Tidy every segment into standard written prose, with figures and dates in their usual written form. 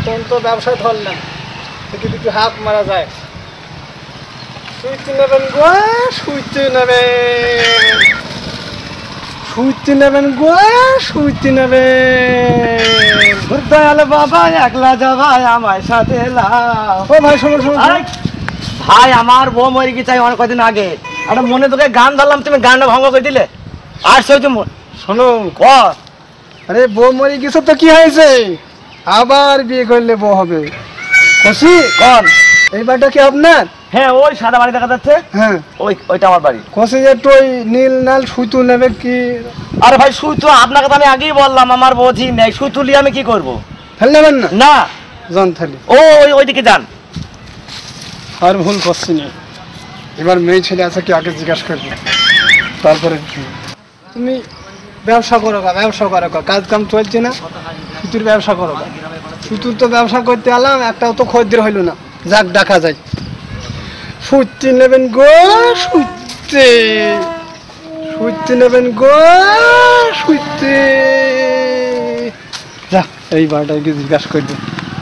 নতুন তো ব্যবসা ধরলাম, একটু একটু হাত মারা যায়। সুইচি নেবেন গো, সুইচি নেবেন, সুইচি নেবেন গো, সুইচি নেবেন। দয়াল বাবা একলা যাবাই আমায় সাথে লাও। ও ভাই শোনো শোনো ভাই, আমার বউ মরে গেছে অনেক কদিন আগে। একটা মনে তোকে গান ধরলাম, তুমি গানটা ভঙ্গ করে দিলে। আর সে শোনো, ক আরে বউ মরে গেছে তো কি হয়েছে, আবার বিয়ে করলে বউ হবে। খুশি কন? এই বাড়িটা কি আপনার? হ্যাঁ, ওই সাদা বাড়ি দেখা যাচ্ছে, হ্যাঁ ওইটা আমার বাড়ি। খুশি একটু ওই নীল নাল সুতো নেবে কি? আরে ভাই, সুতো আপনাকে তো আমি আগেই বললাম আমার বোঝি নেই, সুতো নিয়ে আমি কি করবো? ফেল নেবেন না? না, যান তাহলে। ওইদিকে যান। আর ভুল করছি না, এবার মেয়ে ছেলে আছে কি আগে জিজ্ঞাসা করবে, তারপরে তুমি ব্যবসা করো গা, ব্যবসা করো গা, কাজ কাম চলছে না, সুতির ব্যবসা করো গা। সুতির তো ব্যবসা করতে এলাম, একটাও তো খদ্দের হইল না, যাক ডাকা যায়। সুতি নেবেন গো, সুতি, সুতি নেবেন গো, সুতি। যা এই বারটাকে জিজ্ঞাসা করবে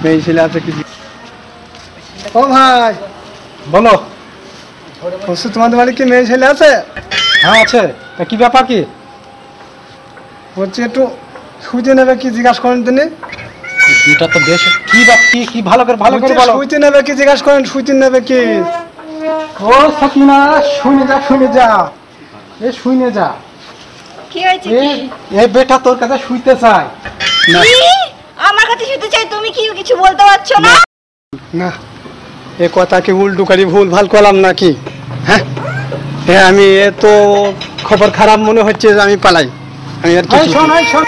মেয়ে ছেলে আছে কি। ও ভাই বলো। বলছি তোমাদের বাড়ি কি মেয়ে ছেলে আছে? হ্যাঁ আছে। তা কি ব্যাপার কি? বলছি একটু সুইতে নেবে কি জিজ্ঞাসা করেন তিনি। এটা তো বেশ কি কি কি ভালো করে বলো। সুইতে নেবে কি জিজ্ঞাসা করেন, সুইতে নেবে কি? ও সাকিনা, শুনে যা শুনে যা। কি হয়েছে? এই বেটা তোর কাছে শুইতে চায়। কি? আমার কাছে শুনতে চাই, তুমি কি কিছু বলতে পারছো না? না, এ কথা কি উল্টো করি ভুল ভাল করলাম নাকি? হ্যাঁ হ্যাঁ, আমি এ তো খবর খারাপ মনে হচ্ছে, আমি পালাই। আমি আর কি শোন শোন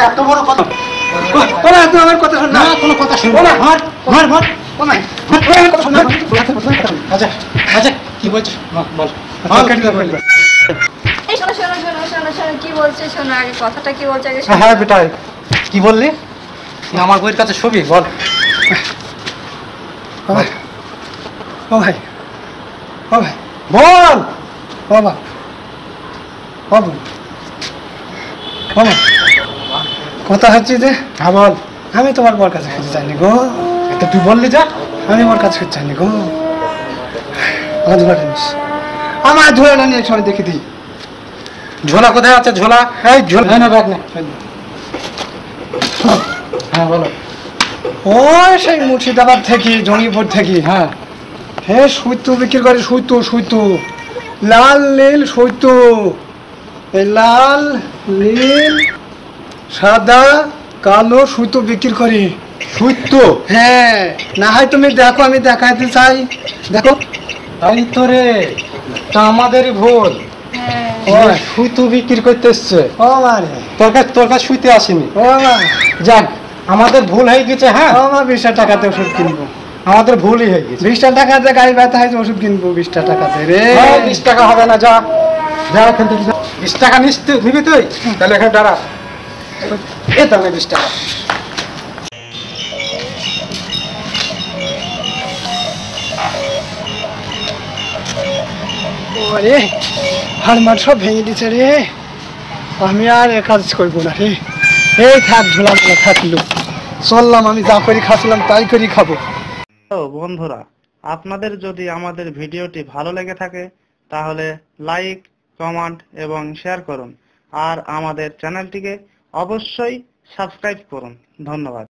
এত বড় কথা আমার কথা শোন না, কোনো কথা শুনবো না। আচ্ছা আচ্ছা, কি বলছিস বল। এই শোনো শোনো শোনো শোনো শোনো, কি বলছে শোনো, আগে কথাটা কি বলছে আগে শোনো। হ্যাঁ বেটা, কি বললি? আমার বইয়ের কাছে ছবি বল। ও ভাই, ও ভাই, ও ভাই, বল। ও বাবা, ও বোন, ও মা, কথা হচ্ছে যে হ্যাঁ বল। আমি তোমার বর কাছে খেতে চাইনি গো। তো তুই বললি যা। আমি ওর কাছে খেতে চাইনি গো। আমার ধরে নিস, আমার ধরে না নিয়ে সবাই দেখে দিই। ঝোলা কোথায় আছে? ঝোলা এই ঝোলা না, ব্যাগ না। হ্যাঁ বলো। ও সেই মুর্শিদাবাদ থেকে, জঙ্গিপুর থেকে, হ্যাঁ হে সুইতু বিক্রি করে, সুইতু সুইতু, লাল নীল সুইতু, এই লাল নীল সাদা কালো সুইতু বিক্রি করে। সুইতো? হ্যাঁ, না হয় তুমি দেখো, আমি দেখাইতে চাই, দেখো। তাই তো রে, তা আমাদেরই ভুল। হ্যাঁ, সুইতো বিক্রি করতে এসছে, ও মারে, তোর কাছে শুইতে আসেনি। ও মা, যাক, আমাদের ভুল হয়ে গেছে। হ্যাঁ, ও মা, 20 টাকাতে ওষুধ কিনবো। আমাদের ভুলই হয়ে গেছে। 20 টাকাতে গাড়ি ব্যথা হয়েছে, ওষুধ কিনবো 20 টাকাতে রে। 20 টাকা হবে না, যা যা এখান থেকে। 20 টাকা নিবি তুই? তাহলে এখানে দাঁড়া, এ দামে 20 টাকা। ওরে হাড় মার সব ভেঙে দিচ্ছে রে, আমি আর এ কাজ করবো না রে। এই থাক, ঝোলা মোলা থাকলো, চললাম, আমি যা করি খাচ্ছিলাম তাই করি খাবো। তো বন্ধুরা, আপনাদের যদি আমাদের ভিডিওটি ভালো লেগে থাকে তাহলে লাইক, কমেন্ট এবং শেয়ার করুন, আর আমাদের চ্যানেলটিকে অবশ্যই সাবস্ক্রাইব করুন। ধন্যবাদ।